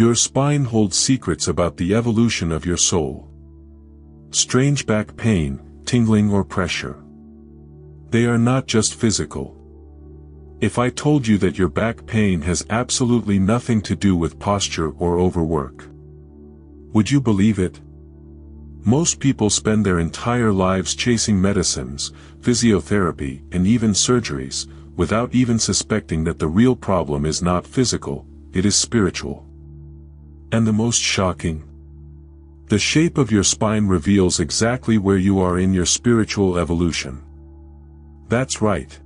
Your spine holds secrets about the evolution of your soul. Strange back pain, tingling or pressure. They are not just physical. If I told you that your back pain has absolutely nothing to do with posture or overwork, would you believe it? Most people spend their entire lives chasing medicines, physiotherapy, and even surgeries, without even suspecting that the real problem is not physical, it is spiritual. And the most shocking? The shape of your spine reveals exactly where you are in your spiritual evolution. That's right.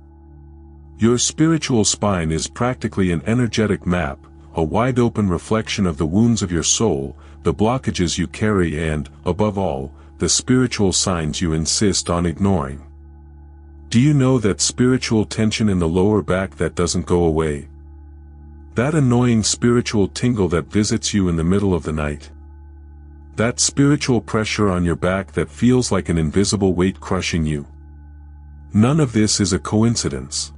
Your spiritual spine is practically an energetic map, a wide-open reflection of the wounds of your soul, the blockages you carry and, above all, the spiritual signs you insist on ignoring. Do you know that spiritual tension in the lower back that doesn't go away? That annoying spiritual tingle that visits you in the middle of the night? That spiritual pressure on your back that feels like an invisible weight crushing you? None of this is a coincidence.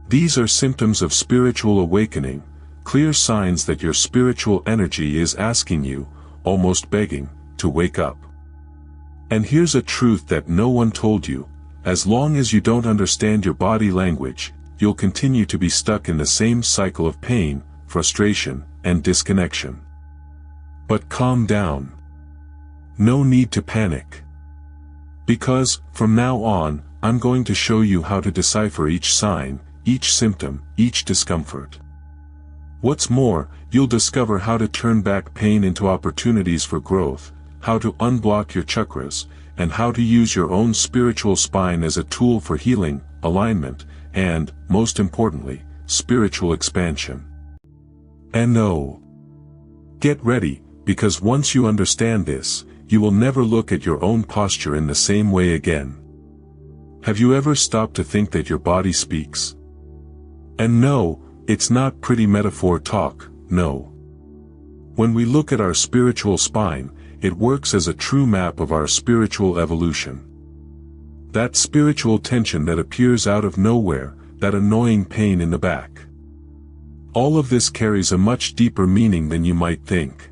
These are symptoms of spiritual awakening, clear signs that your spiritual energy is asking you, almost begging, to wake up. And here's a truth that no one told you: as long as you don't understand your body language, you'll continue to be stuck in the same cycle of pain, frustration, and disconnection. But calm down. No need to panic. Because, from now on, I'm going to show you how to decipher each sign, each symptom, each discomfort. What's more, you'll discover how to turn back pain into opportunities for growth, how to unblock your chakras, and how to use your own spiritual spine as a tool for healing, alignment, and, most importantly, spiritual expansion. And oh, get ready, because once you understand this, you will never look at your own posture in the same way again. Have you ever stopped to think that your body speaks? And no, it's not pretty metaphor talk, no. When we look at our spiritual spine, it works as a true map of our spiritual evolution. That spiritual tension that appears out of nowhere, that annoying pain in the back. All of this carries a much deeper meaning than you might think.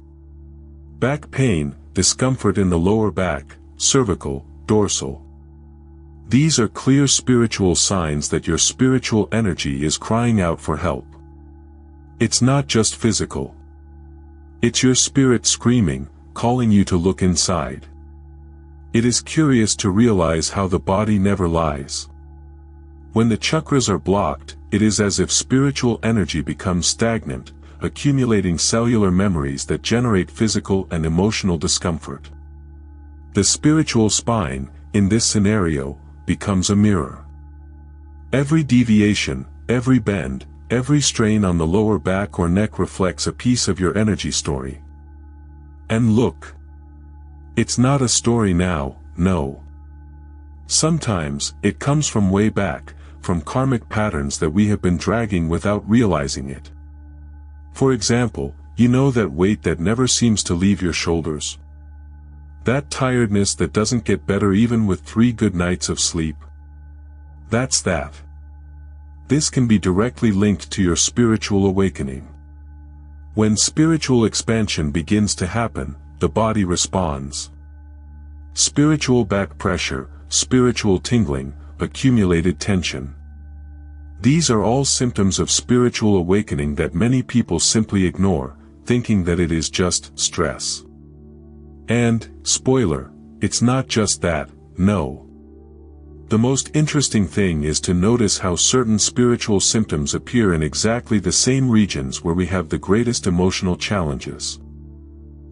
Back pain, discomfort in the lower back, cervical, dorsal. These are clear spiritual signs that your spiritual energy is crying out for help. It's not just physical. It's your spirit screaming, calling you to look inside. It is curious to realize how the body never lies. When the chakras are blocked, it is as if spiritual energy becomes stagnant, accumulating cellular memories that generate physical and emotional discomfort. The spiritual spine, in this scenario, becomes a mirror. Every deviation, every bend, every strain on the lower back or neck reflects a piece of your energy story. And look. It's not a story now, no. Sometimes, it comes from way back, from karmic patterns that we have been dragging without realizing it. For example, you know that weight that never seems to leave your shoulders? That tiredness that doesn't get better even with 3 good nights of sleep? That's that. This can be directly linked to your spiritual awakening. When spiritual expansion begins to happen, the body responds. Spiritual back pressure, spiritual tingling, accumulated tension. These are all symptoms of spiritual awakening that many people simply ignore, thinking that it is just stress. And, spoiler, it's not just that, no. The most interesting thing is to notice how certain spiritual symptoms appear in exactly the same regions where we have the greatest emotional challenges.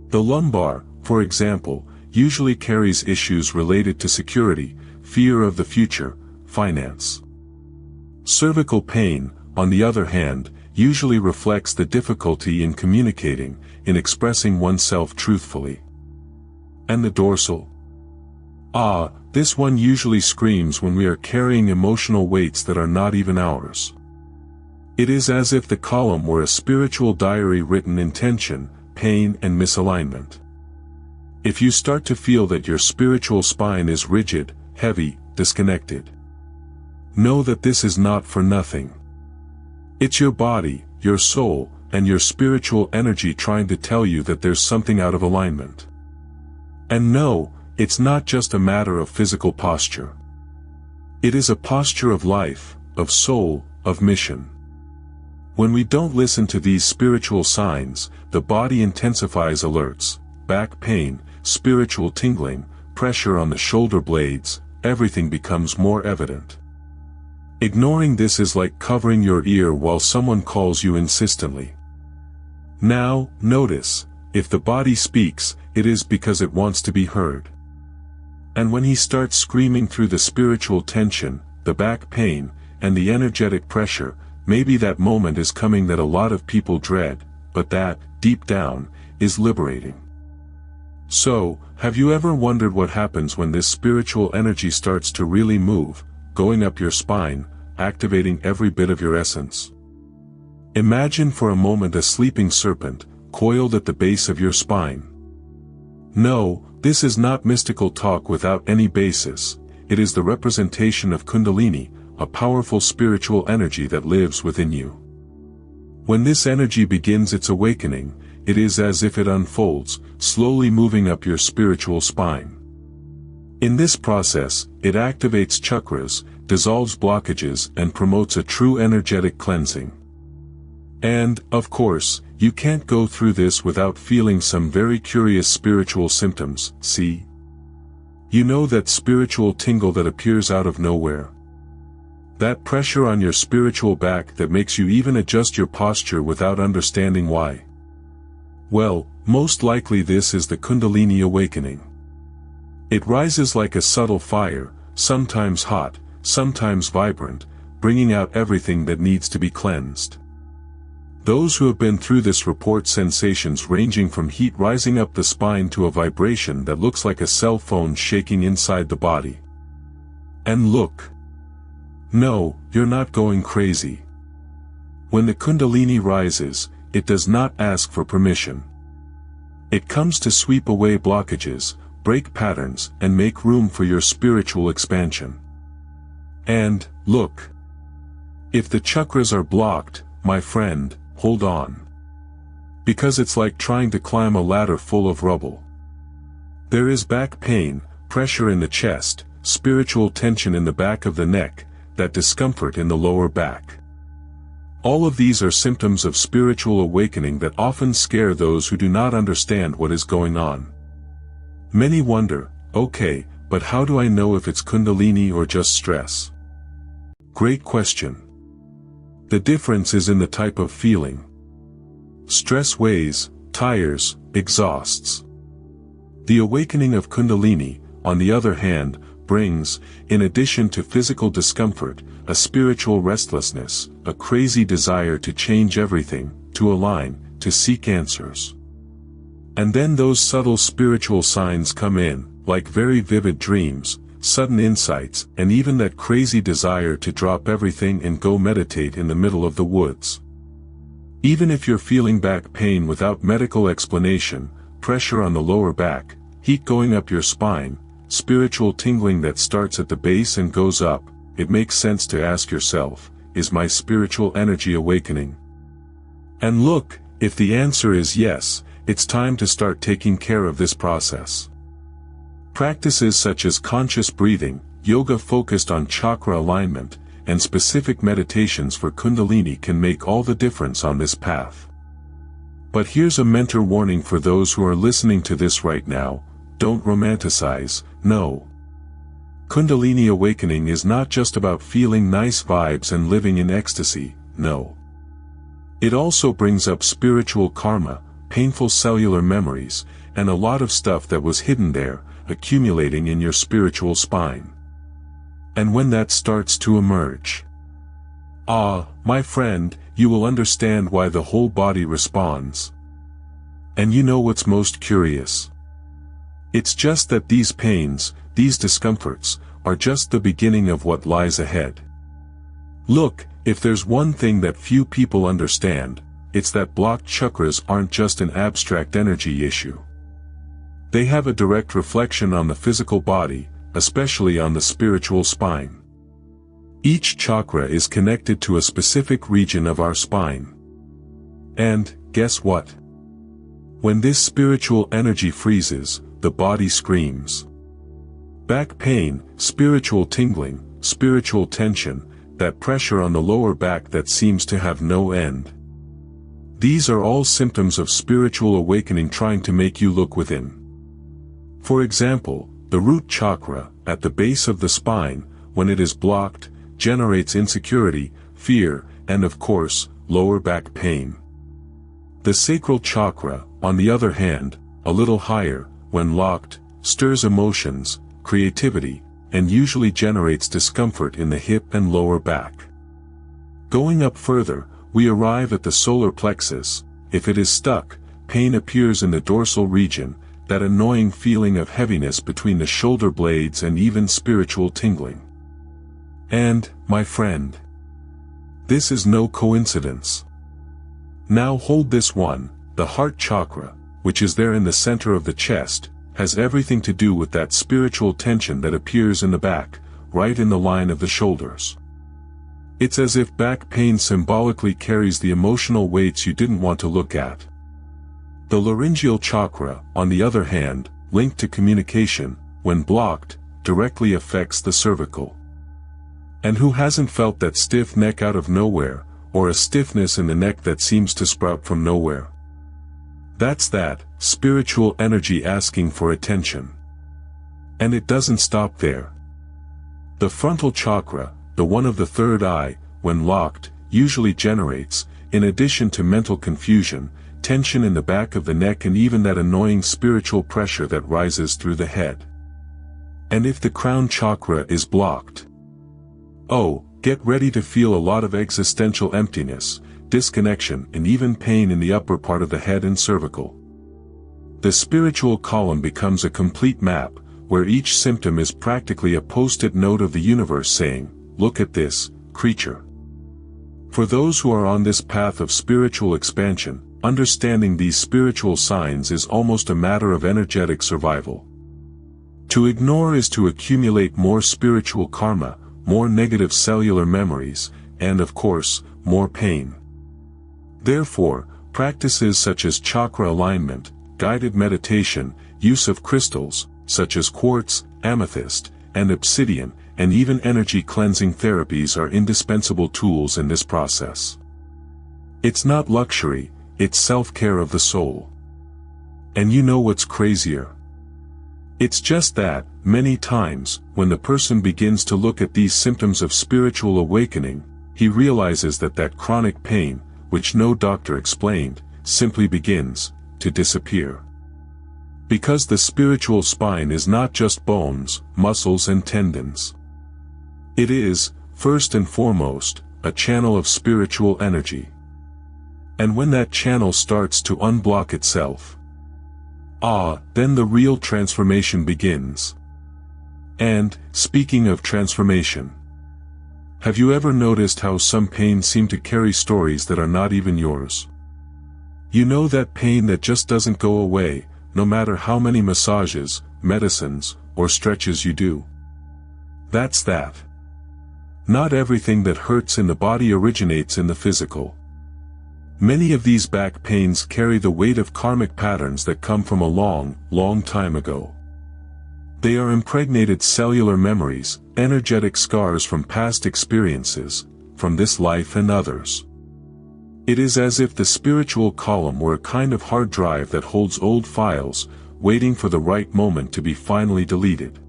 The lumbar, for example, usually carries issues related to security, fear of the future, finance. Cervical pain, on the other hand, usually reflects the difficulty in communicating, in expressing oneself truthfully. And the dorsal? This one usually screams when we are carrying emotional weights that are not even ours. It is as if the column were a spiritual diary written in tension, pain and misalignment. If you start to feel that your spiritual spine is rigid, heavy, disconnected, know that this is not for nothing. It's your body, your soul, and your spiritual energy trying to tell you that there's something out of alignment. And no, it's not just a matter of physical posture. It is a posture of life, of soul, of mission. When we don't listen to these spiritual signs, the body intensifies alerts, back pain, spiritual tingling, pressure on the shoulder blades, everything becomes more evident. Ignoring this is like covering your ear while someone calls you insistently. Now, notice, if the body speaks, it is because it wants to be heard. And when he starts screaming through the spiritual tension, the back pain, and the energetic pressure, maybe that moment is coming that a lot of people dread, but that, deep down, is liberating. So, have you ever wondered what happens when this spiritual energy starts to really move, going up your spine, activating every bit of your essence? Imagine for a moment a sleeping serpent, coiled at the base of your spine. No, this is not mystical talk without any basis, it is the representation of Kundalini, a powerful spiritual energy that lives within you. When this energy begins its awakening, it is as if it unfolds, slowly moving up your spiritual spine. In this process, it activates chakras, dissolves blockages, and promotes a true energetic cleansing. And, of course, you can't go through this without feeling some very curious spiritual symptoms, see? You know that spiritual tingle that appears out of nowhere? That pressure on your spiritual back that makes you even adjust your posture without understanding why? Well, most likely this is the Kundalini awakening. It rises like a subtle fire, sometimes hot, sometimes vibrant, bringing out everything that needs to be cleansed. Those who have been through this report sensations ranging from heat rising up the spine to a vibration that looks like a cell phone shaking inside the body. And look. No, you're not going crazy. When the Kundalini rises, it does not ask for permission. It comes to sweep away blockages, break patterns, and make room for your spiritual expansion. And, look. If the chakras are blocked, my friend, hold on. Because it's like trying to climb a ladder full of rubble. There is back pain, pressure in the chest, spiritual tension in the back of the neck, that discomfort in the lower back. All of these are symptoms of spiritual awakening that often scare those who do not understand what is going on. Many wonder, okay, but how do I know if it's Kundalini or just stress? Great question. The difference is in the type of feeling. Stress weighs, tires, exhausts. The awakening of Kundalini, on the other hand, brings, in addition to physical discomfort, a spiritual restlessness, a crazy desire to change everything, to align, to seek answers. And then those subtle spiritual signs come in, like very vivid dreams, sudden insights, and even that crazy desire to drop everything and go meditate in the middle of the woods. Even if you're feeling back pain without medical explanation, pressure on the lower back, heat going up your spine, spiritual tingling that starts at the base and goes up, it makes sense to ask yourself, is my spiritual energy awakening? And look, if the answer is yes, it's time to start taking care of this process. Practices such as conscious breathing, yoga focused on chakra alignment, and specific meditations for Kundalini can make all the difference on this path. But here's a mentor warning for those who are listening to this right now: don't romanticize, no. Kundalini awakening is not just about feeling nice vibes and living in ecstasy, no. It also brings up spiritual karma, painful cellular memories, and a lot of stuff that was hidden there, accumulating in your spiritual spine. And when that starts to emerge, my friend, you will understand why the whole body responds. And you know what's most curious? It's just that these pains, these discomforts, are just the beginning of what lies ahead. Look, if there's one thing that few people understand, it's that blocked chakras aren't just an abstract energy issue. They have a direct reflection on the physical body, especially on the spiritual spine. Each chakra is connected to a specific region of our spine. And, guess what? When this spiritual energy freezes, the body screams. Back pain, spiritual tingling, spiritual tension, that pressure on the lower back that seems to have no end. These are all symptoms of spiritual awakening trying to make you look within. For example, the root chakra, at the base of the spine, when it is blocked, generates insecurity, fear, and of course, lower back pain. The sacral chakra, on the other hand, a little higher, when locked, stirs emotions, creativity, and usually generates discomfort in the hip and lower back. Going up further, we arrive at the solar plexus. If it is stuck, pain appears in the dorsal region, that annoying feeling of heaviness between the shoulder blades and even spiritual tingling. And, my friend, this is no coincidence. Now hold this one, the heart chakra, which is there in the center of the chest, has everything to do with that spiritual tension that appears in the back, right in the line of the shoulders. It's as if back pain symbolically carries the emotional weights you didn't want to look at. The laryngeal chakra, on the other hand, linked to communication, when blocked, directly affects the cervical. And who hasn't felt that stiff neck out of nowhere, or a stiffness in the neck that seems to sprout from nowhere? That's that spiritual energy asking for attention. And it doesn't stop there. The frontal chakra, the one of the third eye, when locked, usually generates, in addition to mental confusion, tension in the back of the neck and even that annoying spiritual pressure that rises through the head. And if the crown chakra is blocked, oh, get ready to feel a lot of existential emptiness, disconnection, and even pain in the upper part of the head and cervical. The spiritual column becomes a complete map, where each symptom is practically a post-it note of the universe saying, "Look at this, creature." For those who are on this path of spiritual expansion, understanding these spiritual signs is almost a matter of energetic survival. To ignore is to accumulate more spiritual karma, more negative cellular memories, and of course, more pain. Therefore, practices such as chakra alignment, guided meditation, use of crystals, such as quartz, amethyst, and obsidian, and even energy cleansing therapies are indispensable tools in this process. It's not luxury, it's self-care of the soul. And you know what's crazier? It's just that, many times, when the person begins to look at these symptoms of spiritual awakening, he realizes that chronic pain, which no doctor explained, simply begins to disappear. Because the spiritual spine is not just bones, muscles and tendons. It is, first and foremost, a channel of spiritual energy. And when that channel starts to unblock itself, then the real transformation begins. And, speaking of transformation, have you ever noticed how some pains seem to carry stories that are not even yours? You know that pain that just doesn't go away, no matter how many massages, medicines, or stretches you do? That's that. Not everything that hurts in the body originates in the physical. Many of these back pains carry the weight of karmic patterns that come from a long, long time ago. They are impregnated cellular memories, energetic scars from past experiences, from this life and others. It is as if the spiritual column were a kind of hard drive that holds old files, waiting for the right moment to be finally deleted.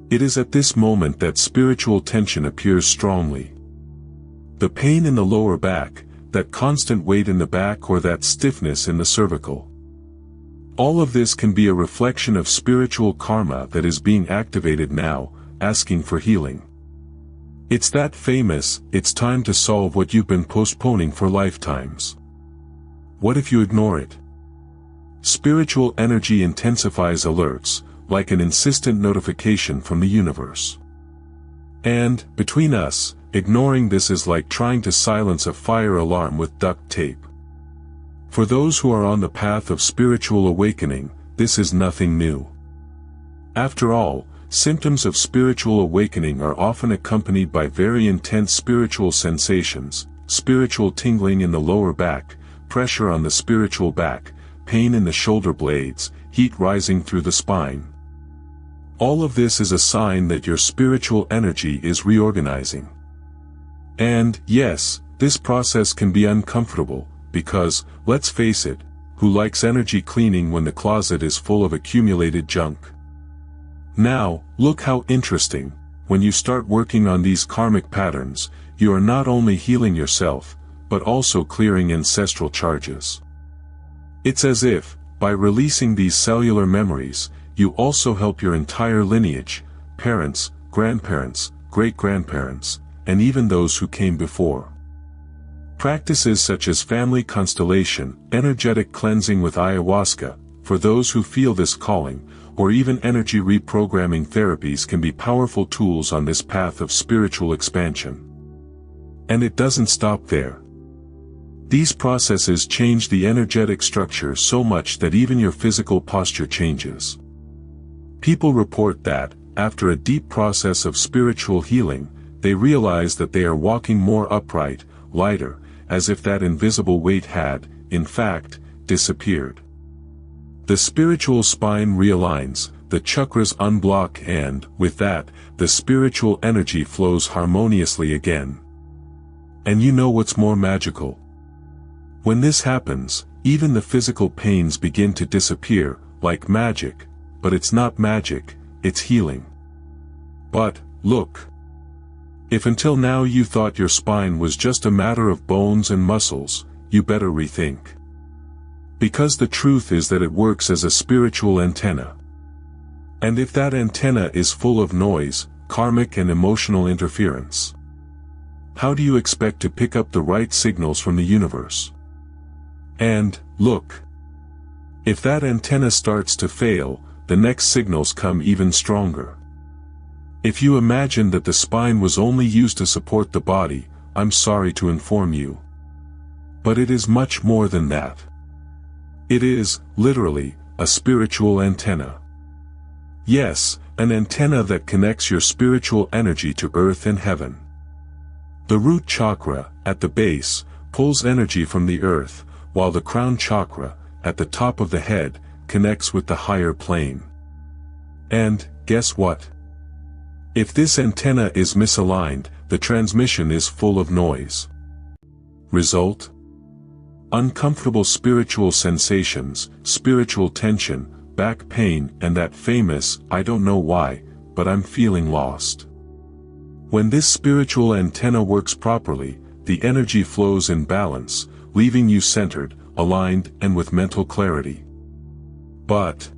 It is at this moment that spiritual tension appears strongly. The pain in the lower back, that constant weight in the back, or that stiffness in the cervical. All of this can be a reflection of spiritual karma that is being activated now, asking for healing. It's that famous, "It's time to solve what you've been postponing for lifetimes." What if you ignore it? Spiritual energy intensifies alerts, like an insistent notification from the universe. And, between us, ignoring this is like trying to silence a fire alarm with duct tape. For those who are on the path of spiritual awakening, this is nothing new. After all, symptoms of spiritual awakening are often accompanied by very intense spiritual sensations, spiritual tingling in the lower back, pressure on the spiritual back, pain in the shoulder blades, heat rising through the spine. All of this is a sign that your spiritual energy is reorganizing. And, yes, this process can be uncomfortable, because, let's face it, who likes energy cleaning when the closet is full of accumulated junk? Now, look how interesting. When you start working on these karmic patterns, you are not only healing yourself, but also clearing ancestral charges. It's as if, by releasing these cellular memories, you also help your entire lineage, parents, grandparents, great-grandparents, and even those who came before. Practices such as family constellation, energetic cleansing with ayahuasca, for those who feel this calling, or even energy reprogramming therapies can be powerful tools on this path of spiritual expansion. And it doesn't stop there. These processes change the energetic structure so much that even your physical posture changes. People report that, after a deep process of spiritual healing, they realize that they are walking more upright, lighter, as if that invisible weight had, in fact, disappeared. The spiritual spine realigns, the chakras unblock and, with that, the spiritual energy flows harmoniously again. And you know what's more magical? When this happens, even the physical pains begin to disappear, like magic, but it's not magic, it's healing. But, look. If until now you thought your spine was just a matter of bones and muscles, you better rethink. Because the truth is that it works as a spiritual antenna. And if that antenna is full of noise, karmic and emotional interference, how do you expect to pick up the right signals from the universe? And, look. If that antenna starts to fail, the next signals come even stronger. If you imagine that the spine was only used to support the body, I'm sorry to inform you. But it is much more than that. It is, literally, a spiritual antenna. Yes, an antenna that connects your spiritual energy to earth and heaven. The root chakra, at the base, pulls energy from the earth, while the crown chakra, at the top of the head, connects with the higher plane. And, guess what? If this antenna is misaligned, the transmission is full of noise. Result? Uncomfortable spiritual sensations, spiritual tension, back pain, and that famous, I don't know why, but I'm feeling lost. When this spiritual antenna works properly, the energy flows in balance, leaving you centered, aligned, and with mental clarity. But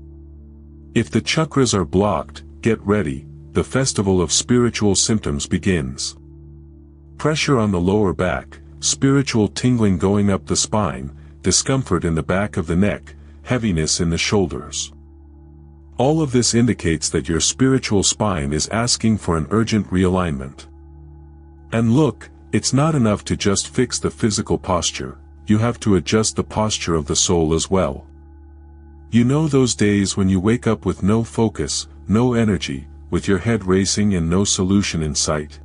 if the chakras are blocked, get ready, the festival of spiritual symptoms begins. Pressure on the lower back, spiritual tingling going up the spine, discomfort in the back of the neck, heaviness in the shoulders. All of this indicates that your spiritual spine is asking for an urgent realignment. And look, it's not enough to just fix the physical posture, you have to adjust the posture of the soul as well. You know those days when you wake up with no focus, no energy, with your head racing and no solution in sight?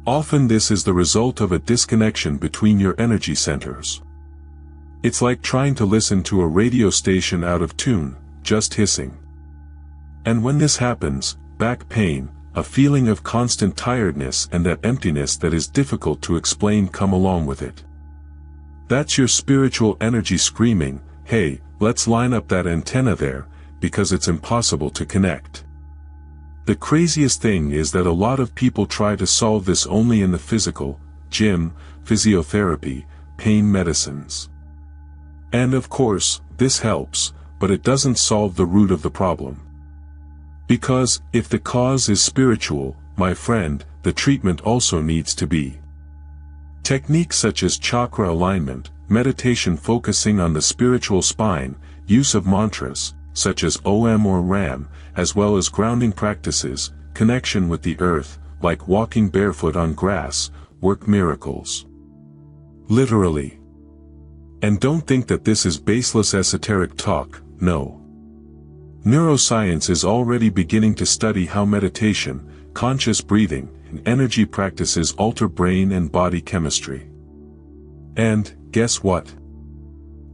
Often this is the result of a disconnection between your energy centers. It's like trying to listen to a radio station out of tune, just hissing. And when this happens, back pain, a feeling of constant tiredness and that emptiness that is difficult to explain come along with it. That's your spiritual energy screaming, hey, let's line up that antenna there, because it's impossible to connect. The craziest thing is that a lot of people try to solve this only in the physical, gym, physiotherapy, pain medicines. And of course, this helps, but it doesn't solve the root of the problem. Because, if the cause is spiritual, my friend, the treatment also needs to be. Techniques such as chakra alignment, meditation focusing on the spiritual spine, use of mantras, such as Om or Ram, as well as grounding practices, connection with the earth, like walking barefoot on grass, work miracles. Literally. And don't think that this is baseless esoteric talk, no. Neuroscience is already beginning to study how meditation, conscious breathing, and energy practices alter brain and body chemistry. And, guess what?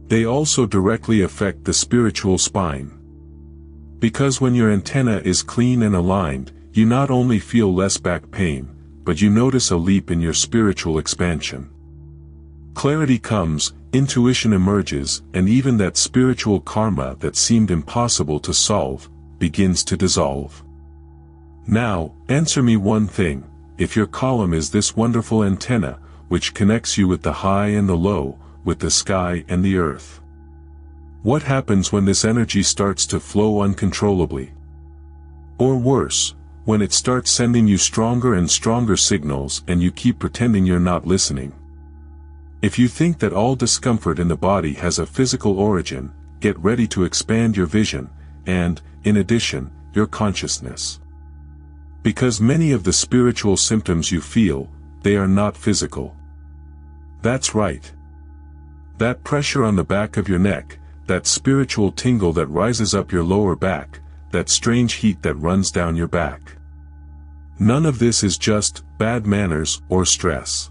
They also directly affect the spiritual spine. Because when your antenna is clean and aligned, you not only feel less back pain, but you notice a leap in your spiritual expansion. Clarity comes, intuition emerges, and even that spiritual karma that seemed impossible to solve, begins to dissolve. Now, answer me one thing: if your column is this wonderful antenna, which connects you with the high and the low, with the sky and the earth, what happens when this energy starts to flow uncontrollably? Or worse, when it starts sending you stronger and stronger signals and you keep pretending you're not listening? If you think that all discomfort in the body has a physical origin, get ready to expand your vision, and, in addition, your consciousness. Because many of the spiritual symptoms you feel, they are not physical. That's right. That pressure on the back of your neck, that spiritual tingle that rises up your lower back, that strange heat that runs down your back. None of this is just bad manners or stress.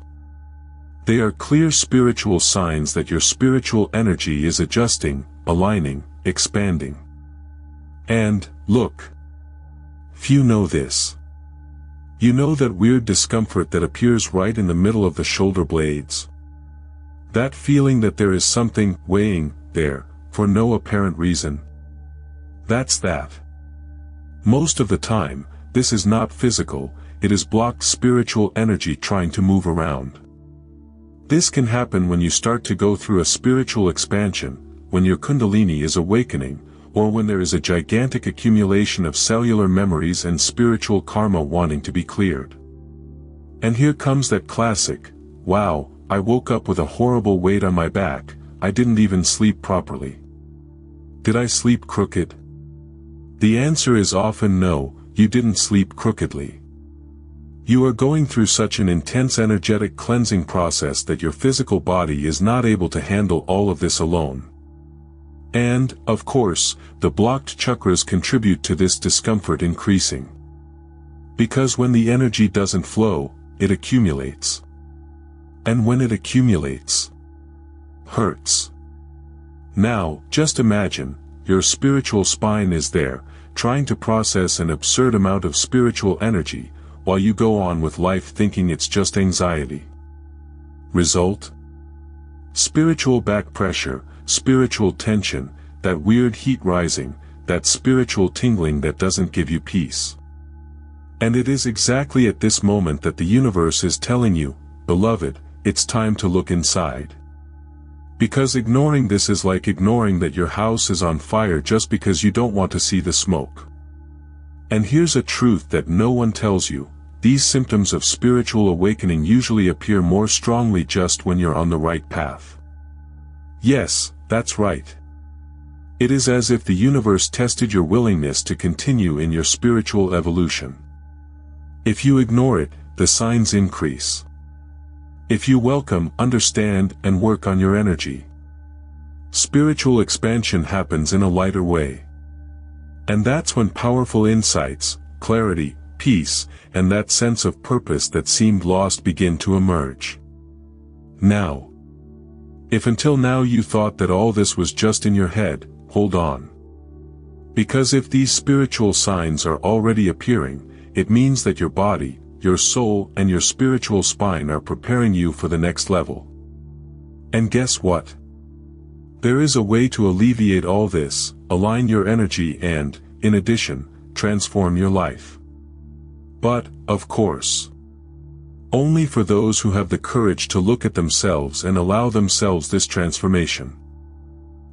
They are clear spiritual signs that your spiritual energy is adjusting, aligning, expanding. And, look. Few know this. You know that weird discomfort that appears right in the middle of the shoulder blades? That feeling that there is something weighing there, for no apparent reason? That's that. Most of the time, this is not physical, it is blocked spiritual energy trying to move around. This can happen when you start to go through a spiritual expansion, when your kundalini is awakening, or when there is a gigantic accumulation of cellular memories and spiritual karma wanting to be cleared. And here comes that classic, "Wow, I woke up with a horrible weight on my back, I didn't even sleep properly. Did I sleep crooked?" The answer is often no, you didn't sleep crookedly. You are going through such an intense energetic cleansing process that your physical body is not able to handle all of this alone. And, of course, the blocked chakras contribute to this discomfort increasing. Because when the energy doesn't flow, it accumulates. And when it accumulates, hurts. Now, just imagine, your spiritual spine is there, trying to process an absurd amount of spiritual energy, while you go on with life thinking it's just anxiety. Result? Spiritual back pressure, spiritual tension, that weird heat rising, that spiritual tingling that doesn't give you peace. And it is exactly at this moment that the universe is telling you, beloved, it's time to look inside. Because ignoring this is like ignoring that your house is on fire just because you don't want to see the smoke. And here's a truth that no one tells you: these symptoms of spiritual awakening usually appear more strongly just when you're on the right path. Yes, that's right. It is as if the universe tested your willingness to continue in your spiritual evolution. If you ignore it, the signs increase. If you welcome, understand, and work on your energy, spiritual expansion happens in a lighter way. And that's when powerful insights, clarity, peace, and that sense of purpose that seemed lost begin to emerge. Now, if until now you thought that all this was just in your head, hold on. Because if these spiritual signs are already appearing, it means that your body, your soul, and your spiritual spine are preparing you for the next level. And guess what? There is a way to alleviate all this, align your energy and, in addition, transform your life. But, of course, only for those who have the courage to look at themselves and allow themselves this transformation.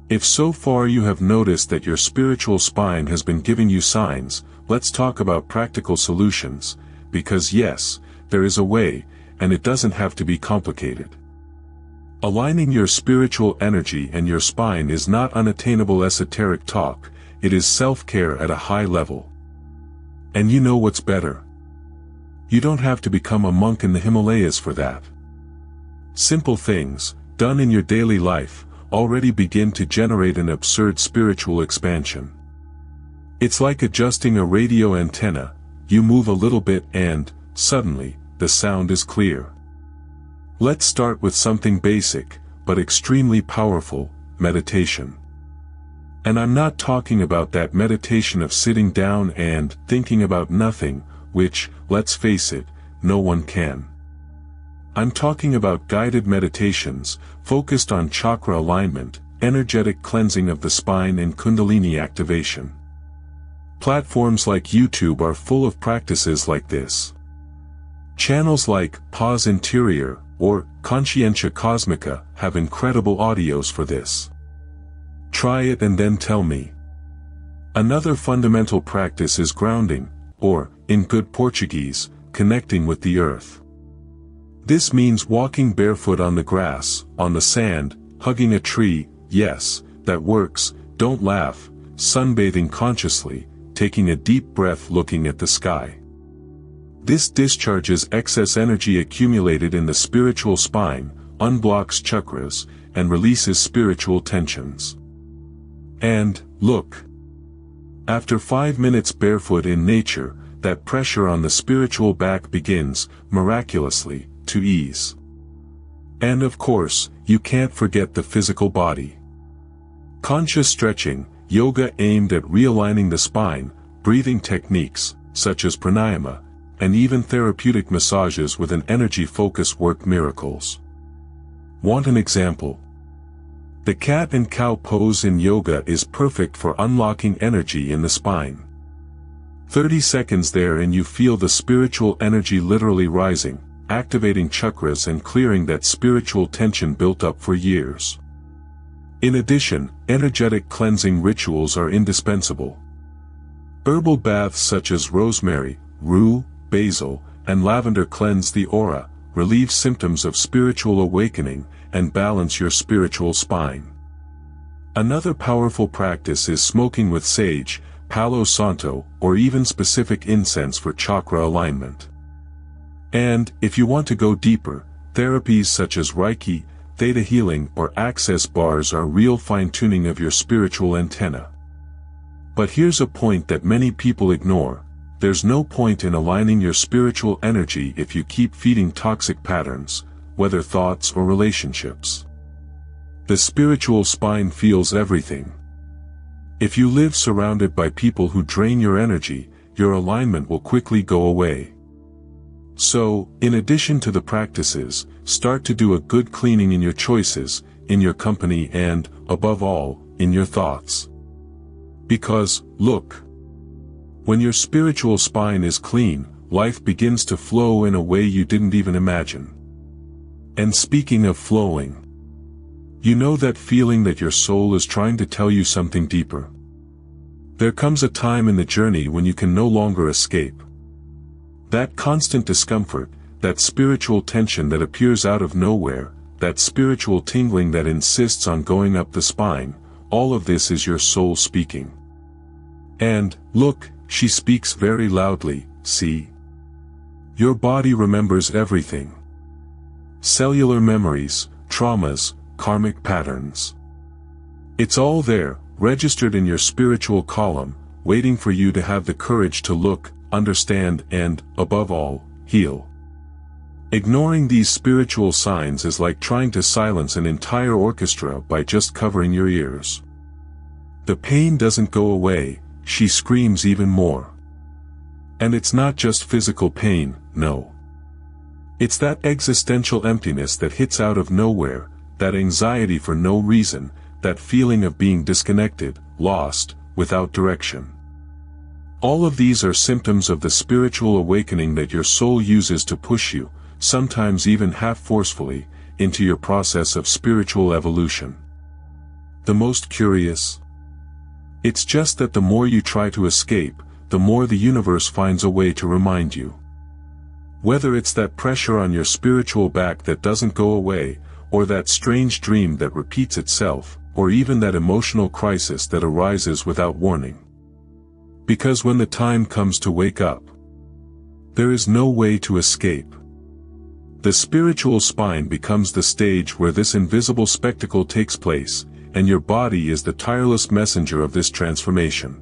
If so far you have noticed that your spiritual spine has been giving you signs, let's talk about practical solutions, because yes, there is a way, and it doesn't have to be complicated. Aligning your spiritual energy and your spine is not unattainable esoteric talk, it is self-care at a high level. And you know what's better? You don't have to become a monk in the Himalayas for that. Simple things, done in your daily life, already begin to generate an absurd spiritual expansion. It's like adjusting a radio antenna. You move a little bit and, suddenly, the sound is clear. Let's start with something basic, but extremely powerful: meditation. And I'm not talking about that meditation of sitting down and thinking about nothing, which, let's face it, no one can. I'm talking about guided meditations, focused on chakra alignment, energetic cleansing of the spine and kundalini activation. Platforms like YouTube are full of practices like this. Channels like Pause Interior or Conscientia Cosmica have incredible audios for this. Try it and then tell me. Another fundamental practice is grounding, or, in good Portuguese, connecting with the earth. This means walking barefoot on the grass, on the sand, hugging a tree, yes, that works, don't laugh, sunbathing consciously, taking a deep breath looking at the sky. This discharges excess energy accumulated in the spiritual spine, unblocks chakras, and releases spiritual tensions. And, look. After 5 minutes barefoot in nature, that pressure on the spiritual back begins, miraculously, to ease. And of course, you can't forget the physical body. Conscious stretching, yoga aimed at realigning the spine, breathing techniques, such as pranayama, and even therapeutic massages with an energy focus work miracles. Want an example? The cat and cow pose in yoga is perfect for unlocking energy in the spine. 30 seconds there and you feel the spiritual energy literally rising, activating chakras and clearing that spiritual tension built up for years. In addition, energetic cleansing rituals are indispensable. Herbal baths such as rosemary, rue, basil, and lavender cleanse the aura, relieve symptoms of spiritual awakening, and balance your spiritual spine. Another powerful practice is smoking with sage, Palo Santo, or even specific incense for chakra alignment. And, if you want to go deeper, therapies such as Reiki, Theta healing, or access bars are real fine-tuning of your spiritual antenna. But here's a point that many people ignore: there's no point in aligning your spiritual energy if you keep feeding toxic patterns, whether thoughts or relationships. The spiritual spine feels everything. If you live surrounded by people who drain your energy, your alignment will quickly go away. So, in addition to the practices, start to do a good cleaning in your choices, in your company and, above all, in your thoughts. Because, look, when your spiritual spine is clean, life begins to flow in a way you didn't even imagine. And speaking of flowing, you know that feeling that your soul is trying to tell you something deeper? There comes a time in the journey when you can no longer escape. That constant discomfort, that spiritual tension that appears out of nowhere, that spiritual tingling that insists on going up the spine, all of this is your soul speaking. And, look, she speaks very loudly, see? Your body remembers everything. Cellular memories, traumas, karmic patterns. It's all there, registered in your spiritual column, waiting for you to have the courage to look, understand and, above all, heal. Ignoring these spiritual signs is like trying to silence an entire orchestra by just covering your ears. The pain doesn't go away, she screams even more. And it's not just physical pain, no. It's that existential emptiness that hits out of nowhere, that anxiety for no reason, that feeling of being disconnected, lost, without direction. All of these are symptoms of the spiritual awakening that your soul uses to push you, sometimes even half forcefully, into your process of spiritual evolution. The most curious? It's just that the more you try to escape, the more the universe finds a way to remind you. Whether it's that pressure on your spiritual back that doesn't go away, or that strange dream that repeats itself, or even that emotional crisis that arises without warning. Because when the time comes to wake up, there is no way to escape. The spiritual spine becomes the stage where this invisible spectacle takes place, and your body is the tireless messenger of this transformation.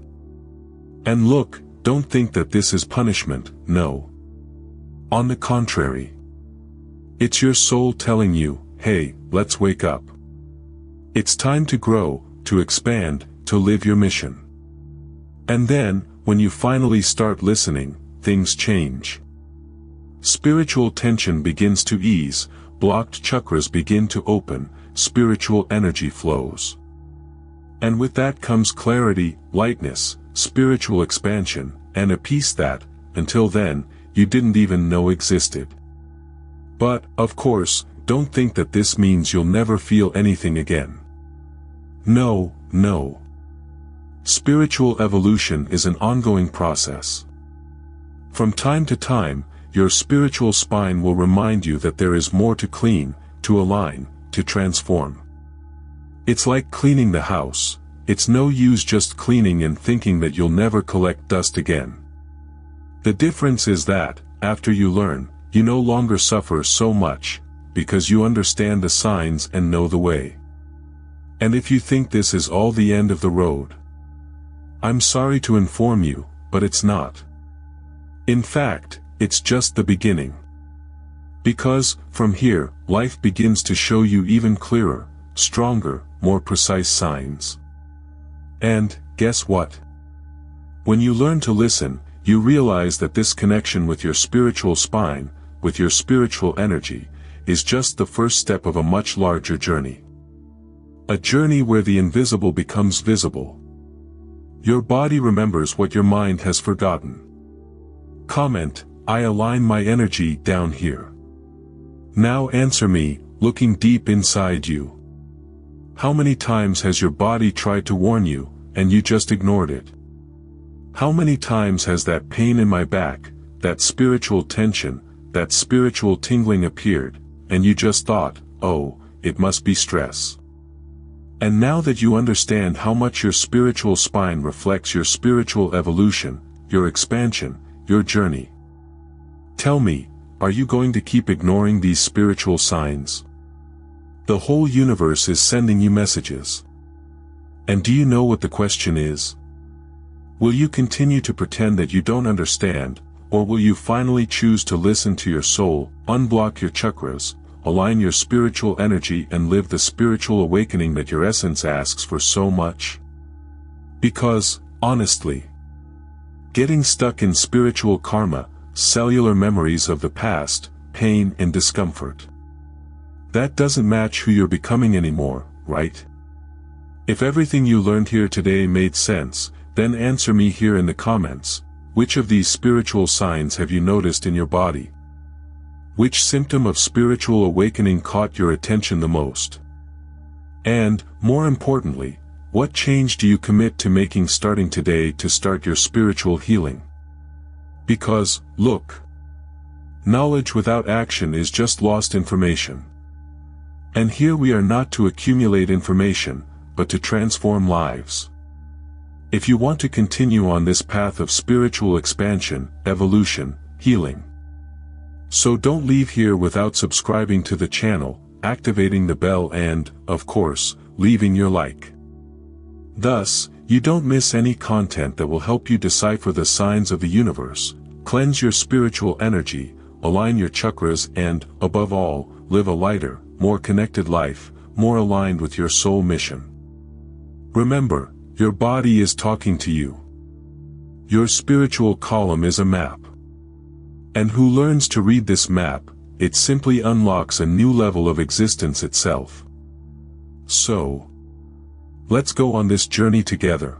And look, don't think that this is punishment, no. On the contrary. It's your soul telling you, hey, let's wake up. It's time to grow, to expand, to live your mission. And then, when you finally start listening, things change. Spiritual tension begins to ease, blocked chakras begin to open, spiritual energy flows. And with that comes clarity, lightness, spiritual expansion, and a peace that, until then, you didn't even know existed. But, of course, don't think that this means you'll never feel anything again. No, no. Spiritual evolution is an ongoing process. From time to time, your spiritual spine will remind you that there is more to clean, to align, to transform. It's like cleaning the house. It's no use just cleaning and thinking that you'll never collect dust again. The difference is that, after you learn, you no longer suffer so much, because you understand the signs and know the way. And if you think this is all the end of the road, I'm sorry to inform you, but it's not. In fact, it's just the beginning. Because, from here, life begins to show you even clearer, stronger, more precise signs. And, guess what? When you learn to listen, you realize that this connection with your spiritual spine, with your spiritual energy, is just the first step of a much larger journey. A journey where the invisible becomes visible. Your body remembers what your mind has forgotten. Comment, I align my energy down here. Now answer me, looking deep inside you. How many times has your body tried to warn you, and you just ignored it? How many times has that pain in my back, that spiritual tension, that spiritual tingling appeared, and you just thought, oh, it must be stress? And now that you understand how much your spiritual spine reflects your spiritual evolution, your expansion, your journey, tell me, are you going to keep ignoring these spiritual signs? The whole universe is sending you messages. And do you know what the question is? Will you continue to pretend that you don't understand, or will you finally choose to listen to your soul, unblock your chakras, align your spiritual energy and live the spiritual awakening that your essence asks for so much? Because, honestly, getting stuck in spiritual karma, cellular memories of the past, pain and discomfort, that doesn't match who you're becoming anymore, right? If everything you learned here today made sense, then answer me here in the comments, which of these spiritual signs have you noticed in your body? Which symptom of spiritual awakening caught your attention the most? And, more importantly, what change do you commit to making starting today to start your spiritual healing? Because, look, knowledge without action is just lost information. And here we are not to accumulate information, but to transform lives. If you want to continue on this path of spiritual expansion, evolution, healing, so don't leave here without subscribing to the channel, activating the bell and, of course, leaving your like. Thus, you don't miss any content that will help you decipher the signs of the universe, cleanse your spiritual energy, align your chakras and, above all, live a lighter, more connected life, more aligned with your soul mission. Remember, your body is talking to you. Your spiritual column is a map. And who learns to read this map, it simply unlocks a new level of existence itself. So, let's go on this journey together.